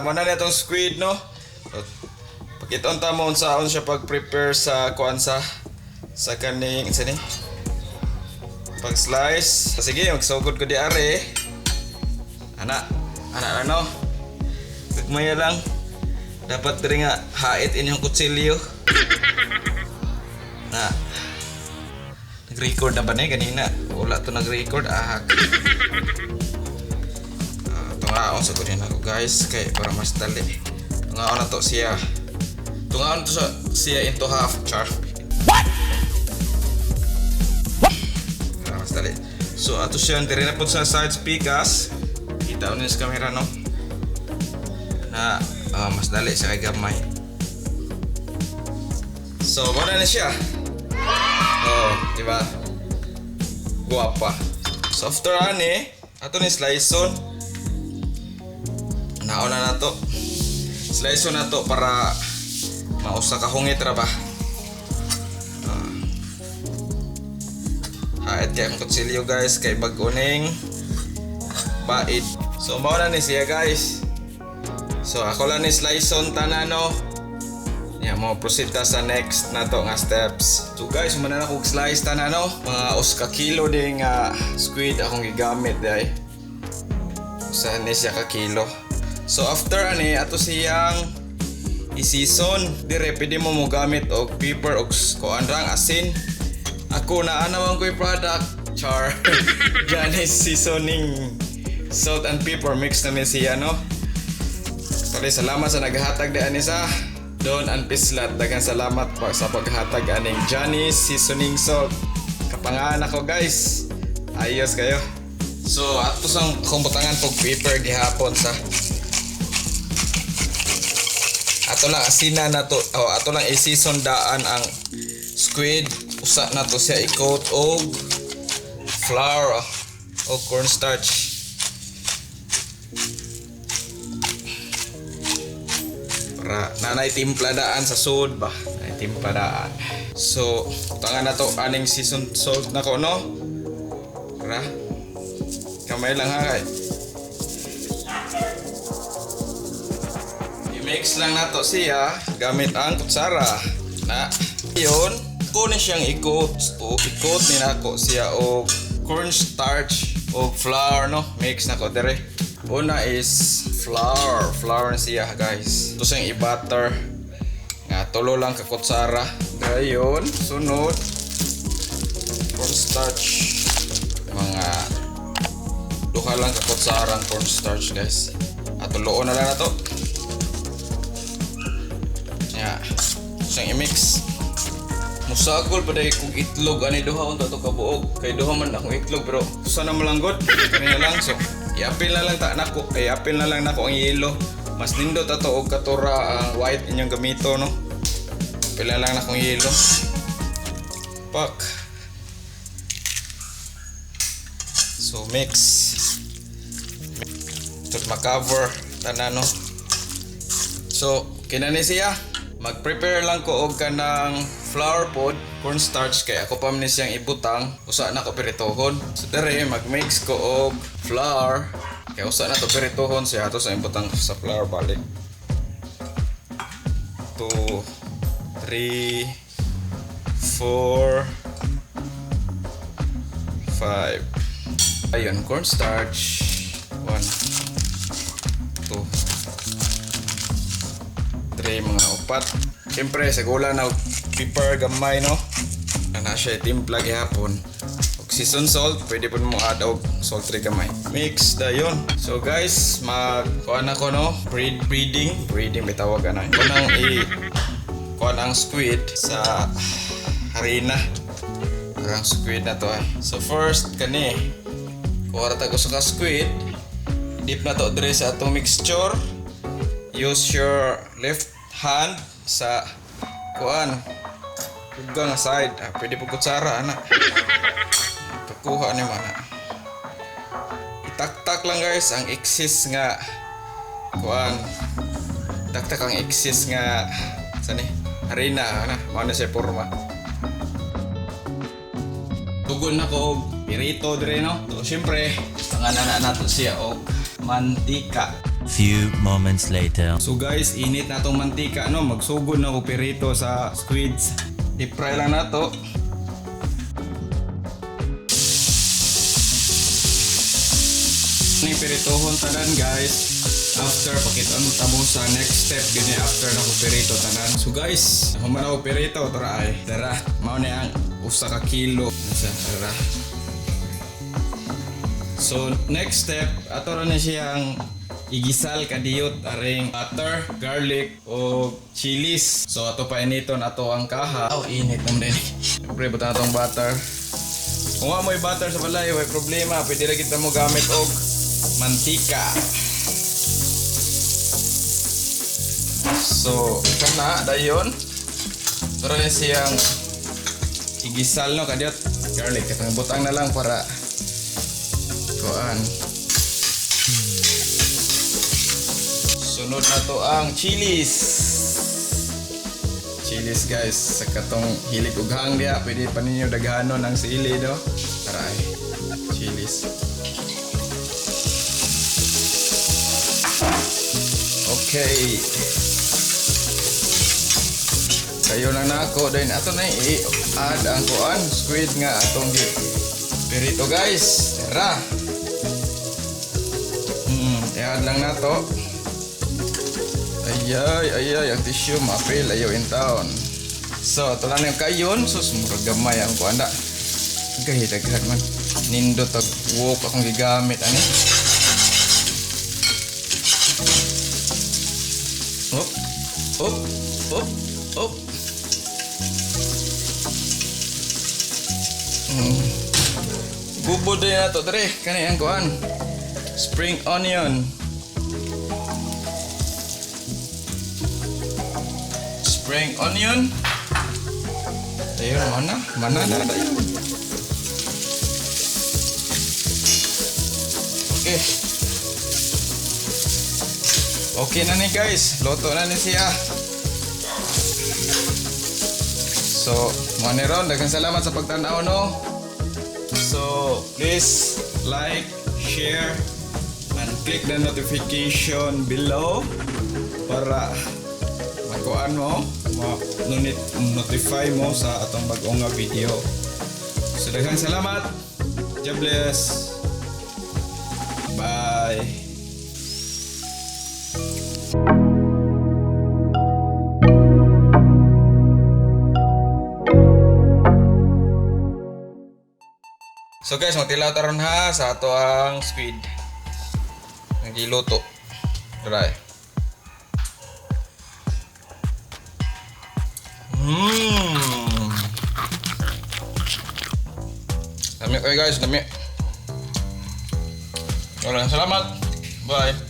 Muna na itong squid, no? Pakiton ta mo unsaon siya pag-prepare sa kuan sa kaning isa ni pag-slice. Sige, magsugod ko di are. Ana lang, no? Gagmaya lang. Dapat diri nga hait inyong kutsilyo. Na nag-record na ba ni ganina? Wala to nag-record. Tungaon sa kunin ako guys kay para mas dali. Tungaon na to siya. Tungaon to siya into half char. What? Para mas dali. So ato siya diri na pud sa sides pikas. Kita unin sa camera, no? Na mas dali siya kay gamay. So wala na siya. Oh, diba? Guwapa. So after ani, ato ni slice on. Nauna na to. Slice na to para mausa ka hungit ra ba. Hait kay ang kutsilyo guys kay bag-uning bait. So mao na ni siya guys. So ako lang ni slice on tanan, no. Mo proceed ta sa next na to nga steps. So guys, muna na kog slice tanan, no. Mga uska kilo ding squid akong gigamit dai. Sa ni siya ka kilo. So after ani ato siyang i-season, dire pwede mo gamit og pepper og kuan rang asin. Ako na naman ko'y product char. Janice seasoning salt and pepper mix na mi siya, no. Sorry, salamat sa naghatag di ani sa Don and Pislat. Daghang salamat pa sa paghatag aning Janice seasoning salt. Kapangaan ako guys. Ayos kayo. So ato sang kumbutangan pog pepper gihapon sa ato lang asina na to, ato lang i-season daan ang squid. Usa na to siya i-coat og flour o cornstarch. Para nanay timpla daan sa sud ba. Nanay timpla daan. So, utangan na to aning season salt na ko, no? Para kamay lang ha kay. Mix lang nato siya gamit ang kutsara na yun kunin siyang ikot ni nako siya og cornstarch og flour, no. Mix nako dire. Una is flour siya guys. Ito siyang i-butter nga tulo lang ka kutsara. Dayon sunod cornstarch mga duha lang ka kutsarang cornstarch guys. At tuloon na lang nato. Siyang i-mix. Musagol pa dahil kung itlog ani duha unta to kabuok. Kay duha man akong itlog pero sana malanggod. Kanina lang. So i-apil na lang ta nako. I-apil na lang nako ang yellow. Mas nindot ato og katura ang white inyong gamito, no. Apil na lang nako ang yellow. Pak. So mix. Ito ma-cover tanan, no. So kinani siya. Mag-prepare lang ko og kanang flour pod, cornstarch kay ako pa man siyang ibutang, usa na ko piritohon. So dere mag-mix ko og flour kay usa na to piritohon siya ato sa ibutang sa flour balik. 2 3 4 5. Ayun, cornstarch 1 2 mga upat. Siyempre sigula na pepper gamay, no. Na siya timpla gihapon. Og season salt, pwede po mo add og salt ri gamay. Mix dayon. So guys, kuan ako, no. Breeding bitawag ana. Kunang kuan ang squid sa harina. Ang squid na to. So first kani kuha ta ko sa squid. dip na to dire sa atong mixture. Use your left hand sa kuan tugang side. Pwede po kutsara ana. Pagkuha ni mana. Itaktak lang guys ang excess nga kuan. Taktak ang excess nga sani harina ana, mao na siya porma. Tugon na ko og pirito dire no. So syempre, pangalan na nato siya og mantika. Few moments later. So guys, init na tong mantika no, magsugod na ko pirito sa squids. Deep fry lang nato. Ni piritohon tanan guys. After pakita mo tamo sa next step gani after na ko pirito tanan. So guys, human ako pirito tara ay. Tara, mao na ang usa ka kilo. Tara. So next step, ato ra na siyang igisal kadiyot aring butter, garlic o chilies. So ato pa initon ato ang kaha. Init naman din. Siyempre buta na tong butter. Kung amoy butter sa balay, may problema. Pwede rin kita mo gamit og mantika. So kana dayon. Tara na siyang igisal no kadiyot. Garlic katong butang na lang para kuan. Sunod na to ang chilies. Chilies guys, sa katong hilig ug hangya, pwede pa ninyo daghanon ang sili no. Taray. Chilies. Okay. Kayo lang nako din ato na i-add ang kuan squid nga atong pirito guys. Tara. I-add lang nato. Ayay, ang tissue mapil ayaw in town. So, ito lang yung kayon. Sus, murag gamay ang kuanda. Daghan man. Nindot ag wok akong gigamit ani. Op. Bubod din na to dre. Kani ang kuan. Spring onion. Spring onion. Ayun, mana na yun. Okay. Okay na ni guys. Loto na ni siya. So, mga niron, daghang salamat sa pagtanaw no. So, please like, share, and click the notification below para makuan mo, notify mo sa atong bag-ong nga video. So, daghang salamat. God bless. Bye. So guys, magtilaw taron ha sa ato ang squid. Nagiluto. Dry. Dami kayo guys, dami. Salamat. Bye.